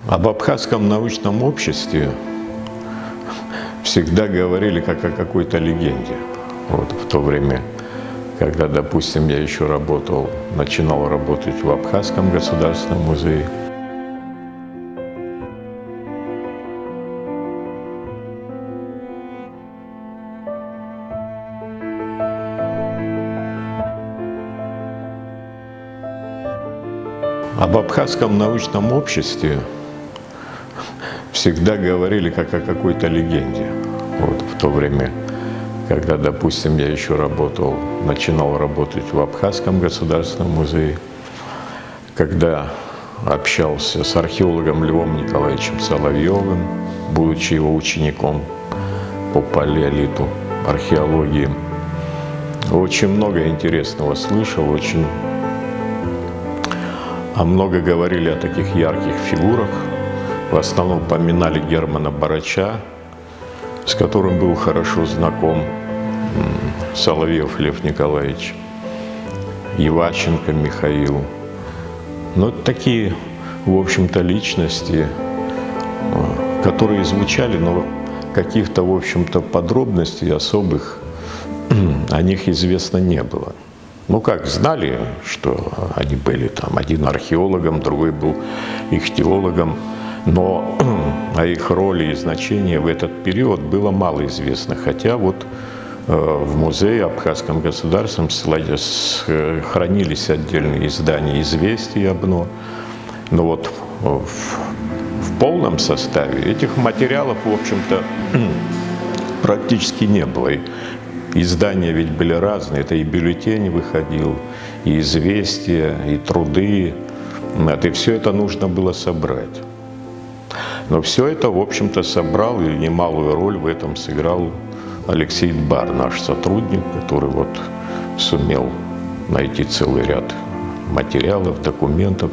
Об абхазском научном обществе всегда говорили как о какой-то легенде. Вот в то время, когда, допустим, я еще начинал работать в Абхазском государственном музее. Об абхазском научном обществе всегда говорили как о какой-то легенде. Вот в то время, когда, допустим, я еще начинал работать в Абхазском государственном музее, когда общался с археологом Львом Николаевичем Соловьевым, будучи его учеником по палеолиту, археологии, очень много интересного слышал, много говорили о таких ярких фигурах. В основном поминали Германа Барача, с которым был хорошо знаком Соловьев Лев Николаевич, Иващенко Михаил. Но это такие, в общем-то, личности, которые звучали, но каких-то, в общем-то, подробностей особых о них известно не было. Ну как, знали, что они были там, один археологом, другой был ихтиологом, но о их роли и значении в этот период было мало известно. Хотя вот в музее Абхазском государственном хранились отдельные издания «Известий» ОБНО, но вот в полном составе этих материалов, в общем-то, практически не было. Издания ведь были разные, это и бюллетень выходил, и известия, и труды, и все это нужно было собрать. Но все это, в общем-то, собрал, и немалую роль в этом сыграл Алексей Дбар, наш сотрудник, который вот сумел найти целый ряд материалов, документов.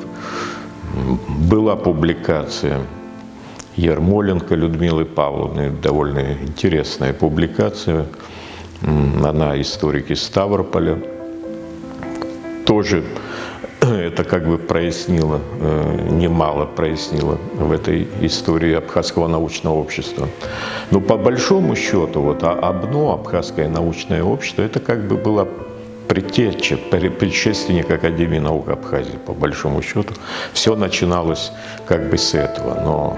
Была публикация Ермоленко Людмилы Павловны, довольно интересная публикация. Она историк из Ставрополя. Тоже это как бы прояснило, немало прояснило в этой истории Абхазского научного общества. Но по большому счету, вот АБНО, Абхазское научное общество, это как бы была предтеча, предшественник Академии наук Абхазии, по большому счету. Все начиналось как бы с этого,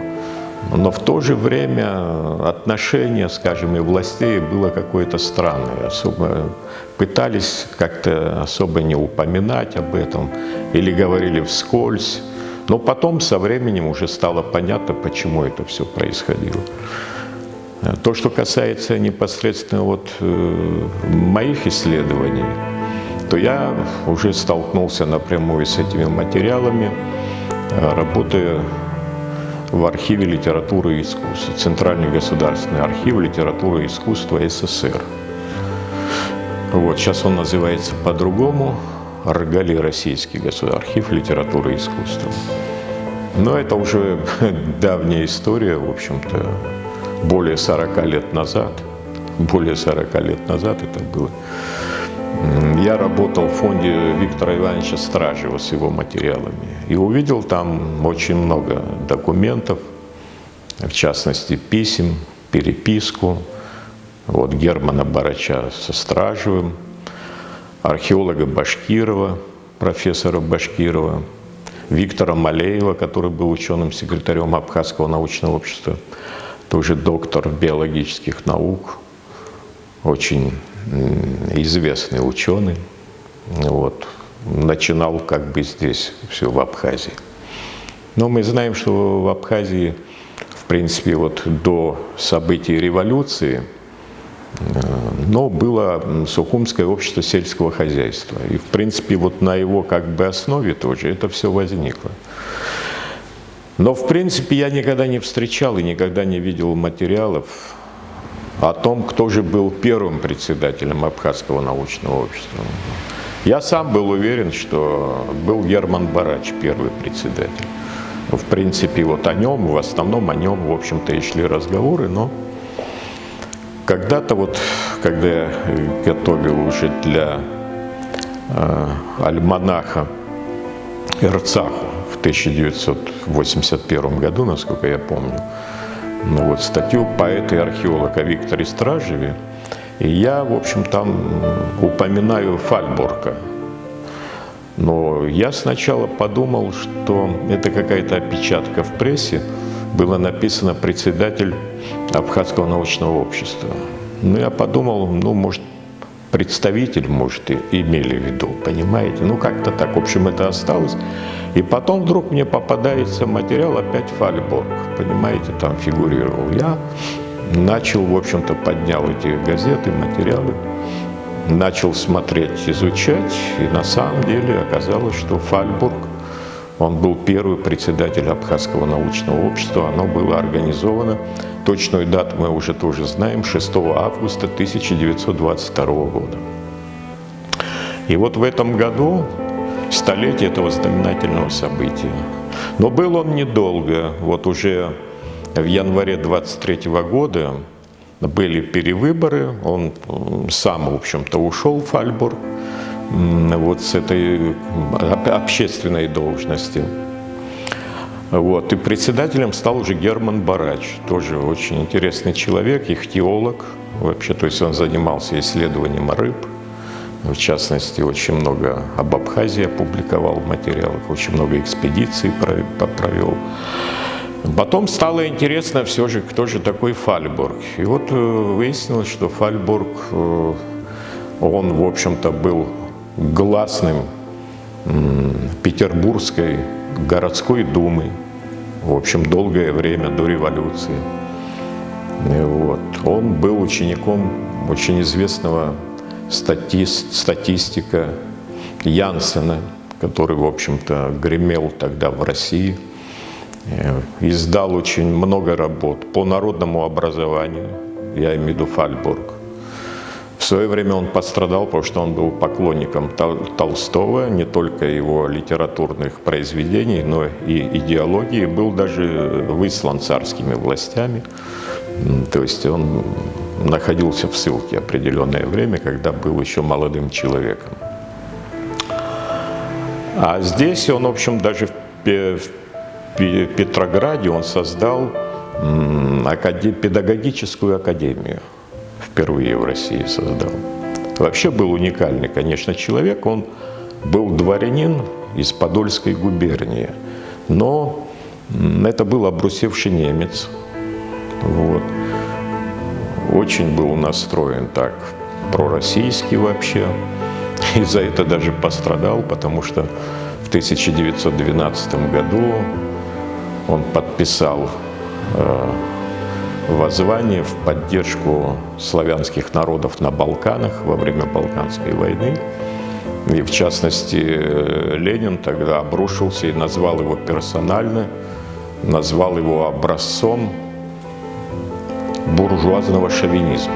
но в то же время отношение, скажем, и властей было какое-то странное. Особо пытались как-то особо не упоминать об этом или говорили вскользь. Но потом со временем уже стало понятно, почему это все происходило. То, что касается непосредственно вот моих исследований, то я уже столкнулся напрямую с этими материалами, работая в архиве литературы и искусства, Центральный государственный архив литературы и искусства СССР. Вот, сейчас он называется по-другому, РГЛИ, Российский государственный архив литературы и искусства. Но это уже давняя история, в общем-то, более 40 лет назад это было. Я работал в фонде Виктора Ивановича Стражева с его материалами и увидел там очень много документов, в частности писем, переписку вот Германа Барача со Стражевым, археолога Башкирова, профессора Башкирова, Виктора Малеева, который был ученым-секретарем Абхазского научного общества, тоже доктор биологических наук, очень известный ученый, вот, начинал как бы здесь все в Абхазии. Но мы знаем, что в Абхазии, в принципе, вот до событий революции, но было Сухумское общество сельского хозяйства. И, в принципе, вот на его как бы основе тоже это все возникло. Но, в принципе, я никогда не встречал и никогда не видел материалов о том, кто же был первым председателем Абхазского научного общества. Я сам был уверен, что был Герман Барач, первый председатель. В принципе, вот о нем, в основном о нем, в общем-то, и шли разговоры, но когда-то вот, когда я готовил уже для альманаха Эрцаху в 1981 году, насколько я помню, вот, статью «Поэт и археолог» о Викторе Стражеве. И я, в общем, там упоминаю Фальбурга. Но я сначала подумал, что это какая-то опечатка в прессе. Было написано «Председатель Абхазского научного общества». Ну, я подумал, ну, может, представитель, может, и имели в виду, понимаете? Ну, как-то так, в общем, это осталось. И потом вдруг мне попадается материал, опять Фальбург, понимаете, там фигурировал. Я начал, в общем-то, поднял эти газеты, материалы, начал смотреть, изучать, и на самом деле оказалось, что Фальбург, он был первый председатель Абхазского научного общества, оно было организовано, точную дату мы уже тоже знаем, 6 августа 1922 года. И вот в этом году столетие этого знаменательного события. Но был он недолго, вот уже в январе 23 года были перевыборы, он сам, в общем-то, ушел, Фальбург, вот с этой общественной должности. Вот. И председателем стал уже Герман Барач, тоже очень интересный человек, ихтиолог вообще, то есть он занимался исследованием рыб, в частности, очень много об Абхазии опубликовал материалов, очень много экспедиций провел. Потом стало интересно все же, кто же такой Фальбург. И вот выяснилось, что Фальбург, он, в общем-то, был гласным Петербургской городской думы, в общем, долгое время до революции. Вот. Он был учеником очень известного статистика Янсена, который, в общем-то, гремел тогда в России. Издал очень много работ по народному образованию, я имею в виду Фальбург. В свое время он пострадал, потому что он был поклонником Толстого, не только его литературных произведений, но и идеологии, был даже выслан царскими властями. То есть он находился в ссылке определенное время, когда был еще молодым человеком. А здесь он, в общем, даже в Петрограде он создал педагогическую академию. Впервые в России создал. Вообще был уникальный, конечно, человек. Он был дворянин из Подольской губернии, но это был обрусевший немец. Вот. Очень был настроен так пророссийский вообще. И за это даже пострадал, потому что в 1912 году он подписал воззвание в поддержку славянских народов на Балканах во время Балканской войны. И в частности Ленин тогда обрушился и назвал его персонально, назвал его образцом буржуазного шовинизма.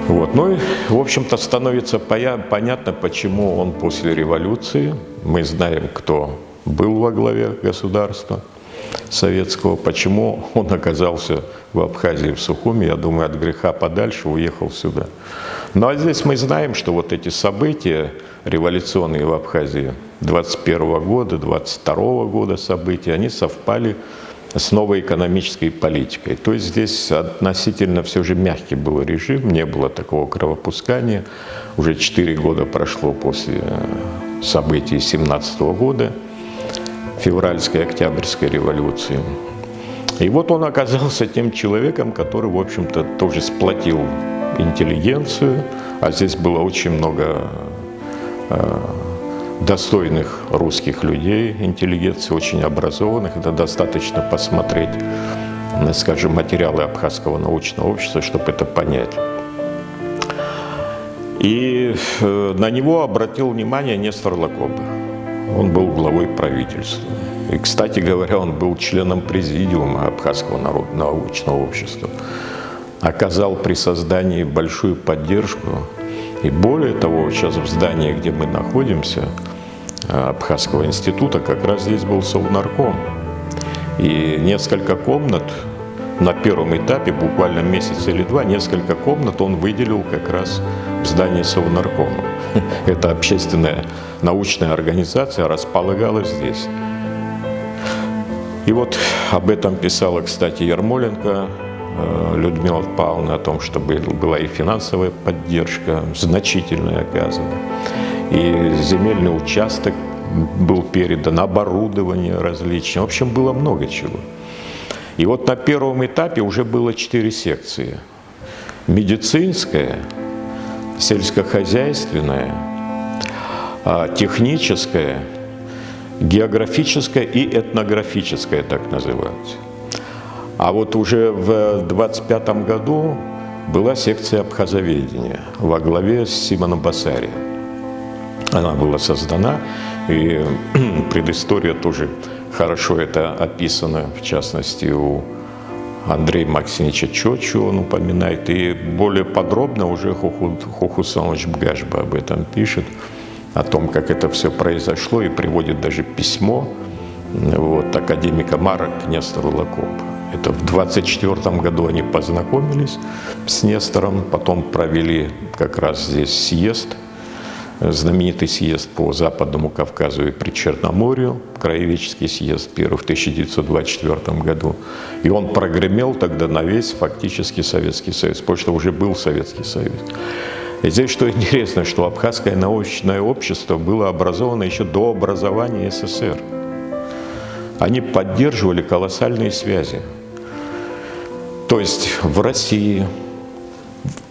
Вот. Ну и, в общем-то, становится понятно, почему он после революции, мы знаем, кто был во главе государства советского, почему он оказался в Абхазии, в Сухуми, я думаю, от греха подальше уехал сюда. Ну а здесь мы знаем, что вот эти события революционные в Абхазии 21 года, 22 года события, они совпали с новой экономической политикой. То есть здесь относительно все же мягкий был режим, не было такого кровопускания. Уже 4 года прошло после событий 17 года, февральской, октябрьской революции. И вот он оказался тем человеком, который, в общем-то, тоже сплотил интеллигенцию, а здесь было очень много достойных русских людей, интеллигенции, очень образованных. Это достаточно посмотреть, скажем, материалы Абхазского научного общества, чтобы это понять. И на него обратил внимание Нестор Лакоба. Он был главой правительства. И, кстати говоря, он был членом президиума Абхазского научного общества. Оказал при создании большую поддержку. И более того, сейчас в здании, где мы находимся, Абхазского института, как раз здесь был Совнарком. И несколько комнат на первом этапе, буквально месяц или два, несколько комнат он выделил как раз в здании Совнаркома. Эта общественная научная организация располагалась здесь. И вот об этом писала, кстати, Ярмоленко Людмила Павловна, о том, что была и финансовая поддержка, значительная оказана. И земельный участок был передан, оборудование различное. В общем, было много чего. И вот на первом этапе уже было 4 секции. Медицинская, сельскохозяйственная, техническая, географическая и этнографическая, так называется. А вот уже в 25 году была секция абхазоведения во главе с Симоном Басарием. Она была создана, и предыстория тоже хорошо это описана, в частности, у Андрея Максимовича Чочу он упоминает, и более подробно уже Хохусанович Бгашба об этом пишет, о том, как это все произошло, и приводит даже письмо академика МАРа к Нестору Лакопу. Это в 24 году они познакомились с Нестором, потом провели как раз здесь съезд, знаменитый съезд по Западному Кавказу и Причерноморью, краеведческий съезд первый в 1924 году. И он прогремел тогда на весь фактически Советский Союз, потому что уже был Советский Союз. И здесь что интересно, что Абхазское научное общество было образовано еще до образования СССР. Они поддерживали колоссальные связи. То есть в России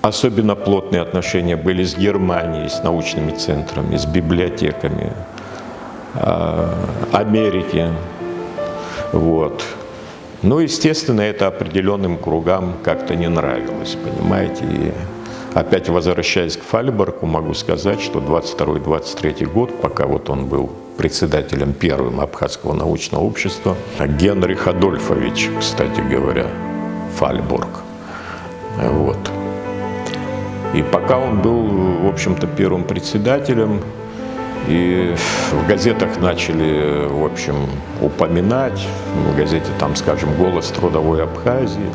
особенно плотные отношения были с Германией, с научными центрами, с библиотеками, Америки. Ну, естественно, это определенным кругам как-то не нравилось, понимаете. И опять возвращаясь к Фальборгу, могу сказать, что 22-23 год, пока вот он был председателем первым Абхазского научного общества, Генрих Адольфович, кстати говоря, Фальборг. И пока он был, в общем-то, первым председателем, и в газетах начали, в общем, упоминать, в газете, там, скажем, «Голос трудовой Абхазии»,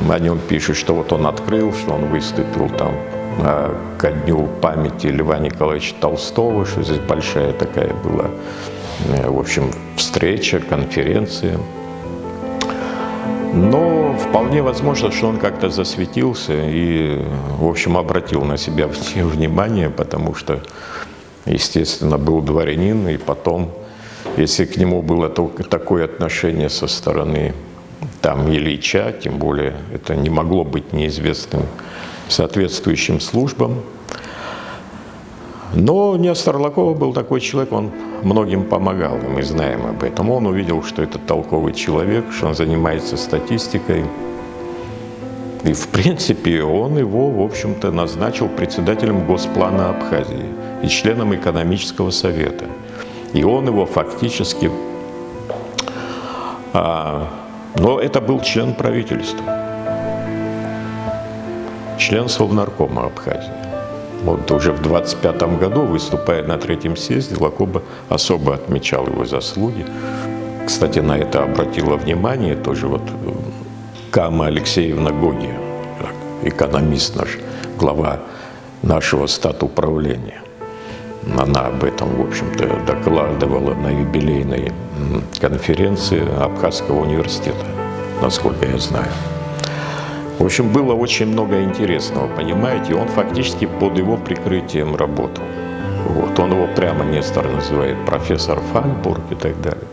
о нем пишут, что вот он открыл, что он выступил там ко дню памяти Льва Николаевича Толстого, что здесь большая такая была, в общем, встреча, конференция. Но вполне возможно, что он как-то засветился и, в общем, обратил на себя внимание, потому что, естественно, был дворянин, и потом, если к нему было такое отношение со стороны там Ильича, тем более это не могло быть неизвестным соответствующим службам. Но Нестор Лакоп был такой человек, он многим помогал, и мы знаем об этом. Он увидел, что это толковый человек, что он занимается статистикой. И, в принципе, он его, в общем-то, назначил председателем Госплана Абхазии и членом экономического совета. И он его фактически... Но это был член правительства, член Совнаркома Абхазии. Вот уже в 25 году, выступая на третьем съезде, Лакоп особо отмечал его заслуги. Кстати, на это обратила внимание тоже вот Кама Алексеевна Гоги, экономист наш, глава нашего статуправления. Она об этом, в общем-то, докладывала на юбилейной конференции Абхазского университета, насколько я знаю. В общем, было очень много интересного, понимаете, он фактически под его прикрытием работал. Он его прямо Нестор называет профессор Фальборг и так далее.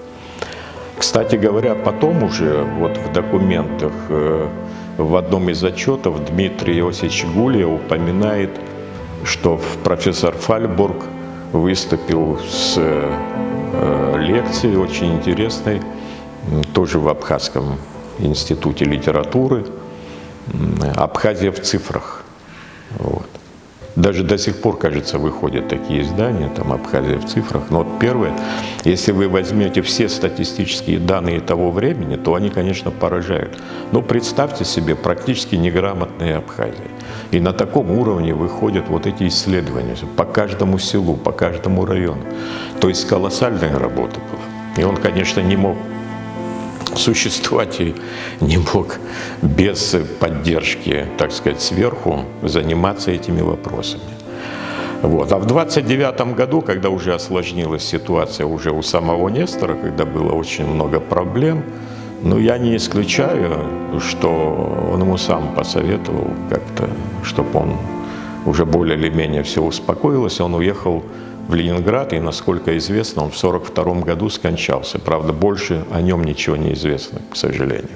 Кстати говоря, потом уже вот в документах в одном из отчетов Дмитрий Иосифович Гулия упоминает, что профессор Фальборг выступил с лекцией очень интересной, тоже в Абхазском институте литературы, «Абхазия в цифрах». Даже до сих пор, кажется, выходят такие издания, там «Абхазия в цифрах». Но вот первое, если вы возьмете все статистические данные того времени, то они, конечно, поражают. Но представьте себе практически неграмотные Абхазии. И на таком уровне выходят вот эти исследования по каждому селу, по каждому району. То есть колоссальная работа была. И он, конечно, не мог существовать и не мог без поддержки, так сказать, сверху заниматься этими вопросами. Вот. А в 29 году, когда уже осложнилась ситуация уже у самого Нестора, когда было очень много проблем, но я не исключаю, что он ему сам посоветовал как-то, чтобы он уже более или менее все успокоилось, он уехал в Ленинград, и, насколько известно, он в 1942 году скончался. Правда, больше о нем ничего не известно, к сожалению.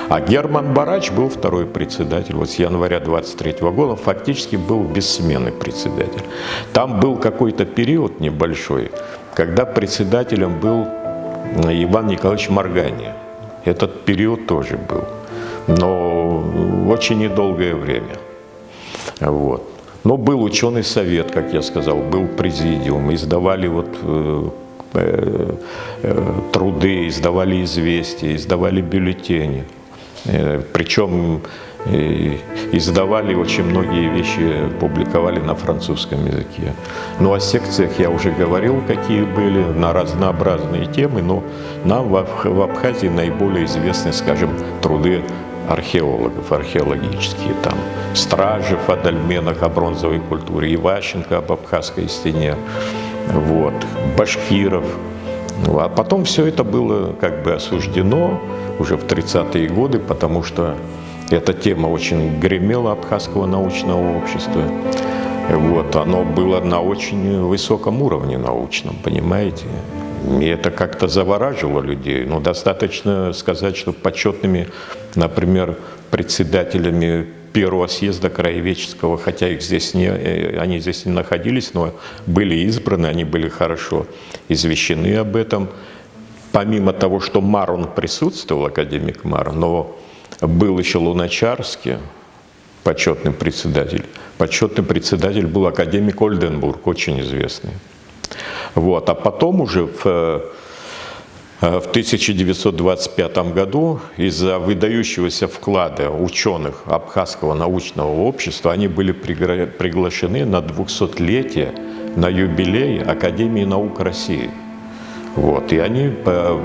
А Герман Барач был второй председатель. Вот с января 23 года фактически был бессменный председатель. Там был какой-то период небольшой, когда председателем был Иван Николаевич Маргани. Этот период тоже был, но очень недолгое время. Вот. Но был ученый совет, как я сказал, был президиум, издавали труды, издавали известия, издавали бюллетени. Причем издавали очень многие вещи, публиковали на французском языке. Ну о секциях я уже говорил, какие были, на разнообразные темы, но нам в Абхазии наиболее известны, скажем, труды археологов, археологические, там Стражев о дольменах, о бронзовой культуре, Иващенко об Абхазской стене, вот, Башкиров. А потом все это было как бы осуждено уже в 30-е годы, потому что эта тема очень гремела Абхазского научного общества. Вот, оно было на очень высоком уровне научном, понимаете? И это как-то завораживало людей. Но достаточно сказать, что почетными, например, председателями Первого съезда краеведческого, хотя они здесь не находились, но были избраны, они были хорошо извещены об этом. Помимо того, что Марун присутствовал, академик Марун, но был еще Луначарский, почетный председатель. Почетный председатель был академик Ольденбург, очень известный. Вот. А потом уже в 1925 году из-за выдающегося вклада ученых Абхазского научного общества они были приглашены на 200-летие, на юбилей Академии наук России. Вот. И они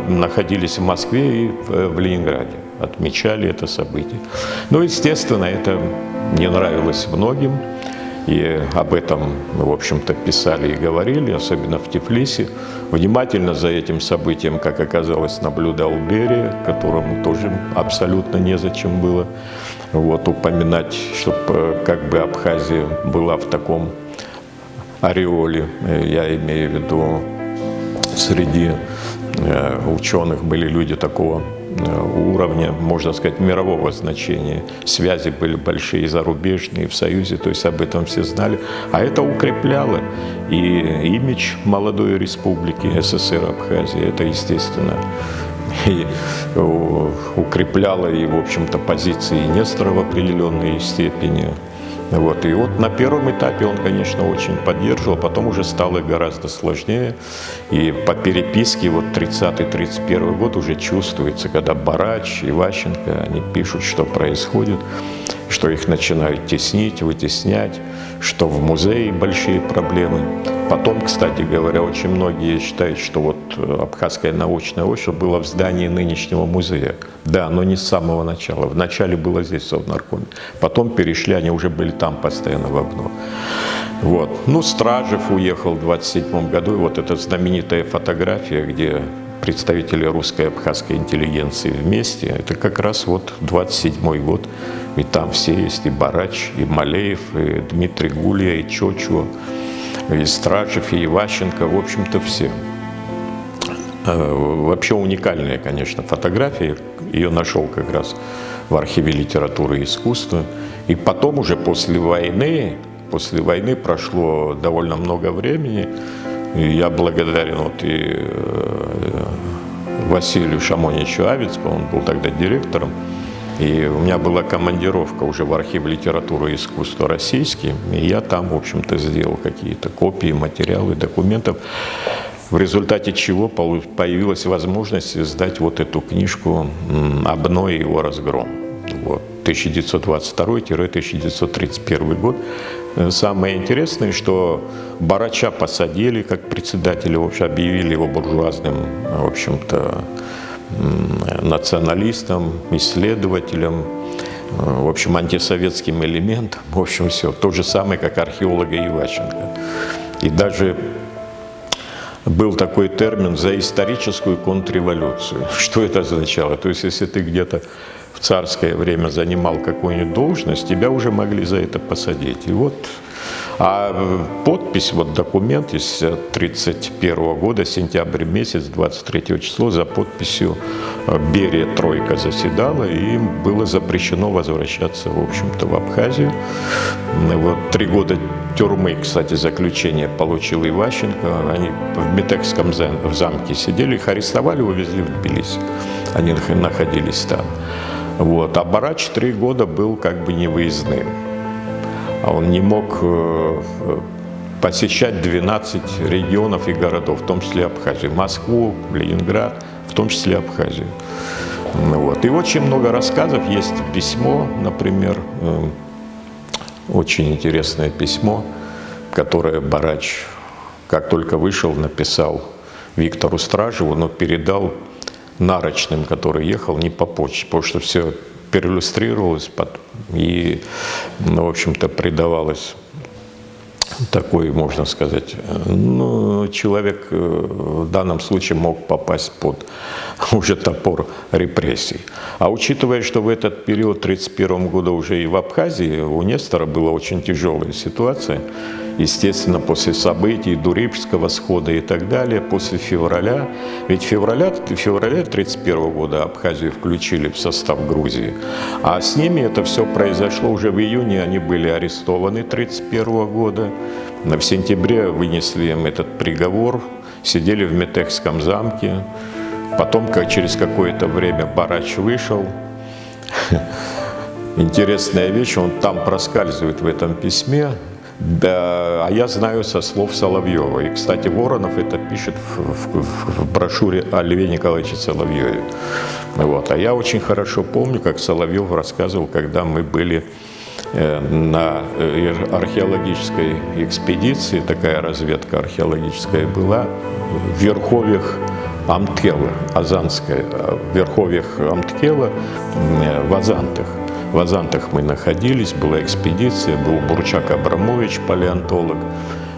находились в Москве и в Ленинграде, отмечали это событие. Ну, естественно, это не нравилось многим, и об этом, в общем-то, писали и говорили, особенно в Тифлисе. Внимательно за этим событием, как оказалось, наблюдал Берия, которому тоже абсолютно незачем было упоминать, чтобы как бы Абхазия была в таком ореоле, я имею в виду, среди ученых были люди такого уровня, можно сказать, мирового значения. Связи были большие, зарубежные, в Союзе, то есть об этом все знали. А это укрепляло и имидж молодой республики СССР Абхазия, это естественно. И укрепляло и, в общем-то, позиции Нестора в определенной степени. Вот. И вот на первом этапе он, конечно, очень поддерживал, потом уже стало гораздо сложнее. И по переписке, 30-31 год уже чувствуется, когда Барач и Иващенко, они пишут, что происходит, что их начинают теснить, вытеснять, что в музее большие проблемы. Потом, кстати говоря, очень многие считают, что Абхазское научное общество было в здании нынешнего музея. Да, но не с самого начала. Вначале было здесь, в Совнаркоме. Потом перешли, они уже были там постоянно в окно. Вот. Ну, Стражев уехал в 27 году. И вот эта знаменитая фотография, где представители русской абхазской интеллигенции вместе, это как раз 27 год. И там все есть, и Барач, и Малеев, и Дмитрий Гулья, и Чочуа, и Стражев, и Иващенко, в общем-то, все. Вообще уникальная, конечно, фотография. Ее нашел как раз в архиве литературы и искусства. И потом уже после войны прошло довольно много времени. И я благодарен и Василию Шамоничу Авицкому, он был тогда директором. И у меня была командировка уже в архив литературы и искусства российский, и я там, в общем-то, сделал какие-то копии, материалы, документов, в результате чего появилась возможность издать эту книжку «Обной и его разгром». 1922-1931 год. Самое интересное, что Барача посадили как председателя, в общем, объявили его буржуазным, в общем-то, националистом, исследователем, в общем, антисоветским элементом, в общем, все. То же самое, как археолога Иващенко. И даже был такой термин «за историческую контрреволюцию». Что это означало? То есть, если ты где-то в царское время занимал какую-нибудь должность, тебя уже могли за это посадить. И вот, а подпись, вот документ из 1931 года, сентябрь месяц, 23 число, за подписью Берия тройка заседала, и им было запрещено возвращаться, в общем-то, в Абхазию. Вот 3 года тюрьмы, кстати, заключение получил Иващенко. Они в Метекском замке сидели, их арестовали, увезли в Тбилиси. Они находились там. Вот. А Барач 3 года был как бы невыездным. Он не мог посещать 12 регионов и городов, в том числе Абхазию. Москву, Ленинград, в том числе Абхазию. Вот. И очень много рассказов. Есть письмо, например, очень интересное письмо, которое Барач, как только вышел, написал Виктору Стражеву, но передал нарочным, который ехал, не по почте, потому что все переиллюстрировалось и, в общем-то, придавалось такой, можно сказать, ну, человек в данном случае мог попасть под уже топор репрессий. А учитывая, что в этот период, в 1931 году, уже и в Абхазии у Нестора была очень тяжелая ситуация, естественно, после событий Дурипского схода и так далее, после февраля, ведь в феврале 1931 года Абхазию включили в состав Грузии, а с ними это все произошло уже в июне, они были арестованы 1931 года, в сентябре вынесли им этот приговор, сидели в Метекском замке, потом, через какое-то время Барач вышел. Интересная вещь, он там проскальзывает в этом письме, да, а я знаю со слов Соловьева. И, кстати, Воронов это пишет в брошюре о Льве Николаевиче Соловьеве. Вот. А я очень хорошо помню, как Соловьев рассказывал, когда мы были на археологической экспедиции, такая разведка археологическая была, в верховьях Амткела, Азанская, в верховьях Амткела, в Азантах. В Азантах мы находились, была экспедиция, был Бурчак Абрамович, палеонтолог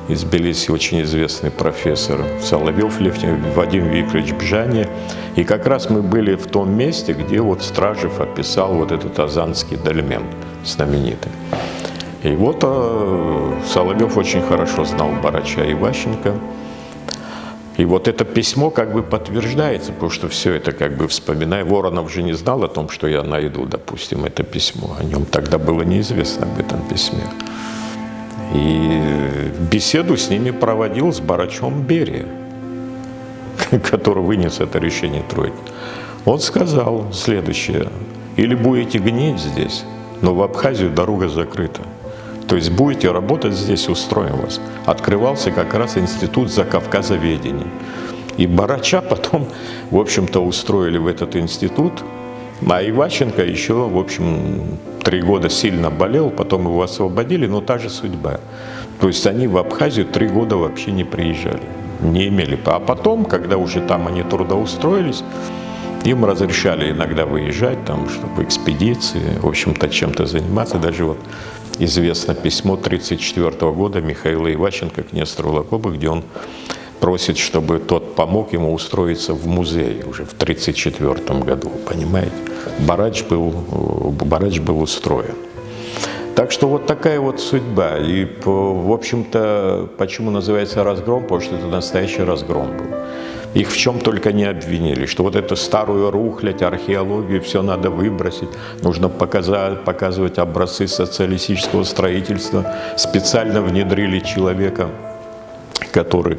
из Тбилиси, очень известный профессор, Соловьев Вадим Викторович Бжани. И как раз мы были в том месте, где вот Стражев описал вот этот азанский дольмен знаменитый. И вот Соловьев очень хорошо знал Барача и Иващенко. И вот это письмо как бы подтверждается, потому что все это как бы вспоминая. Воронов же не знал о том, что я найду, допустим, это письмо. О нем тогда было неизвестно об этом письме. И беседу с ними проводил с Барачом Берия, который вынес это решение тройки. Он сказал следующее: или будете гнить здесь, но в Абхазию дорога закрыта. То есть будете работать здесь, устроим вас. Открывался как раз институт закавказоведения. И Барача потом, в общем-то, устроили в этот институт. А Иващенко еще, в общем, 3 года сильно болел, потом его освободили, но та же судьба. То есть они в Абхазию 3 года вообще не приезжали, не имели. А потом, когда уже там они трудоустроились, им разрешали иногда выезжать, там, чтобы экспедиции, в общем-то, чем-то заниматься. Даже вот известно письмо 1934 года Михаила Иващенко к Нестору Лакобу, где он просит, чтобы тот помог ему устроиться в музей уже в 1934 году, понимаете? Барач был устроен. Так что вот такая вот судьба. И, в общем-то, почему называется разгром? Потому что это настоящий разгром был. Их в чем только не обвинили, что вот эту старую рухлядь, археологию, все надо выбросить, нужно показывать образцы социалистического строительства. Специально внедрили человека, который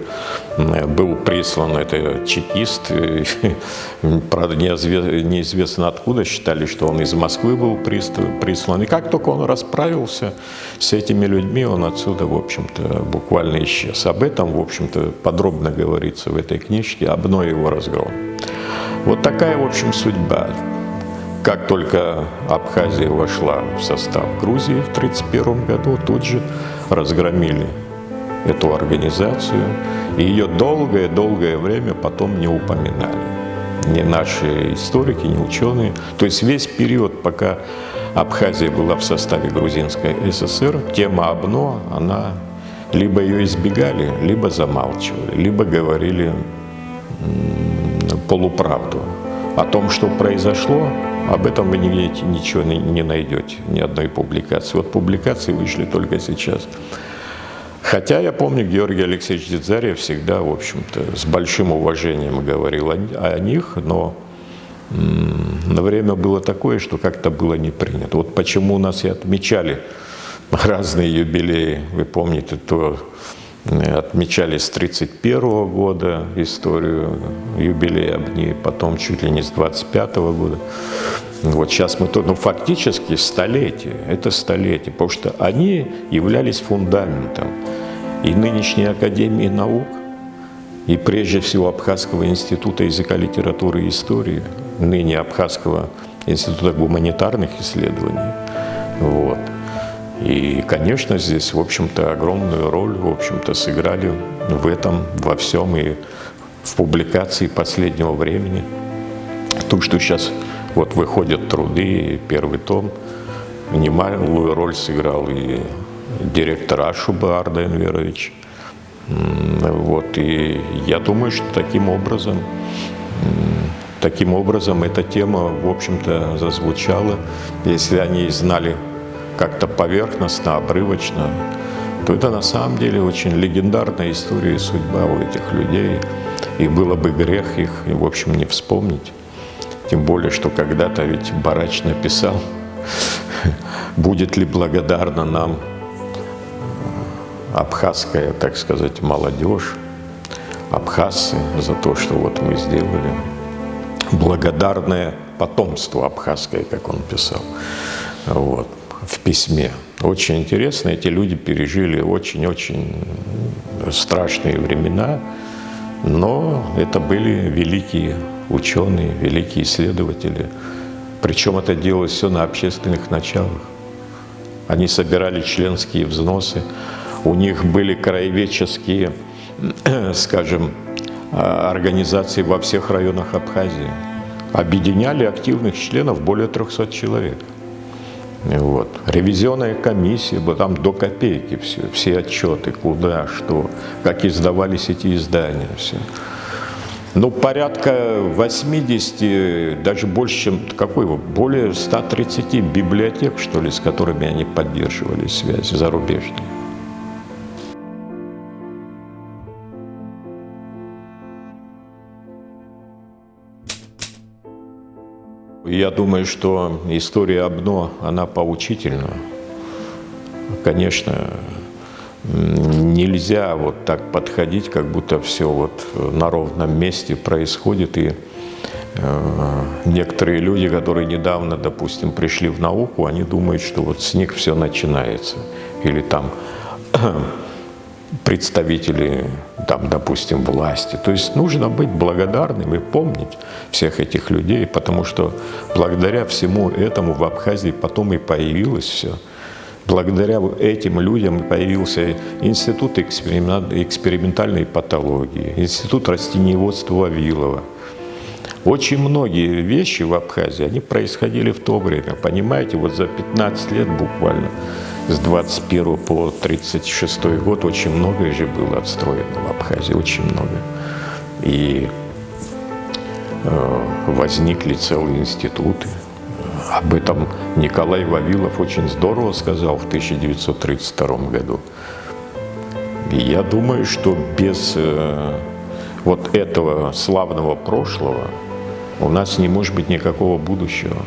был прислан, это чекист, правда, неизвестно откуда, считали, что он из Москвы был прислан. И как только он расправился с этими людьми, он отсюда, в общем-то, буквально исчез. Об этом, в общем-то, подробно говорится в этой книжке, об его разгром. Вот такая, в общем, судьба. Как только Абхазия вошла в состав Грузии в 1931 году, тут же разгромили эту организацию, и ее долгое-долгое время потом не упоминали. Ни наши историки, ни ученые. То есть весь период, пока Абхазия была в составе Грузинской ССР, тема АБНО, она либо ее избегали, либо замалчивали, либо говорили полуправду. О том, что произошло, об этом вы нигде ничего не найдете, ни одной публикации. Вот публикации вышли только сейчас. Хотя я помню, Георгий Алексеевич Дзидзарьев всегда, в общем-то, с большим уважением говорил о них, но на время было такое, что как-то было не принято. Вот почему у нас и отмечали разные юбилеи, вы помните, то отмечали с 1931 года историю юбилея АБНИ, потом чуть ли не с 1925 года. Вот сейчас мы тут, ну фактически столетие, это столетие, потому что они являлись фундаментом и нынешней Академии наук, и прежде всего Абхазского института языка, литературы и истории, ныне Абхазского института гуманитарных исследований. Вот. И, конечно, здесь, в общем-то, огромную роль, в общем-то, сыграли в этом, во всем и в публикации последнего времени. То, что сейчас вот выходят труды, первый том, немалую роль сыграл и директор Ашуба Арда Энверович. Вот, и я думаю, что таким образом эта тема, в общем-то, зазвучала. Если они знали как-то поверхностно, обрывочно, то это на самом деле очень легендарная история и судьба у этих людей. И было бы грех их, в общем, не вспомнить. Тем более, что когда-то ведь Барач написал, будет ли благодарна нам абхазская, так сказать, молодежь, абхазцы за то, что вот мы сделали. Благодарное потомство абхазское, как он писал. Вот. В письме. Очень интересно, эти люди пережили очень-очень страшные времена, но это были великие ученые, великие исследователи. Причем это делалось все на общественных началах. Они собирали членские взносы, у них были краеведческие, скажем, организации во всех районах Абхазии. Объединяли активных членов более 300 человек. Вот. Ревизионная комиссия, там до копейки все отчеты, куда, что, как издавались эти издания, все. Ну, порядка 80, даже больше, чем, более 130 библиотек, что ли, с которыми они поддерживали связи зарубежные. Я думаю, что история АБНО, она поучительна. Конечно, нельзя вот так подходить, как будто все вот на ровном месте происходит. И некоторые люди, которые недавно, допустим, пришли в науку, они думают, что вот с них все начинается. Или там представители, там, допустим, власти. То есть нужно быть благодарным и помнить всех этих людей, потому что благодаря всему этому в Абхазии потом и появилось все. Благодаря этим людям появился Институт экспериментальной патологии, Институт растениеводства Вавилова. Очень многие вещи в Абхазии, они происходили в то время, понимаете, вот за 15 лет буквально, с 21 по 36 год очень многое же было отстроено в Абхазии, очень много. И возникли целые институты. Об этом Николай Вавилов очень здорово сказал в 1932 году. И я думаю, что без вот этого славного прошлого у нас не может быть никакого будущего.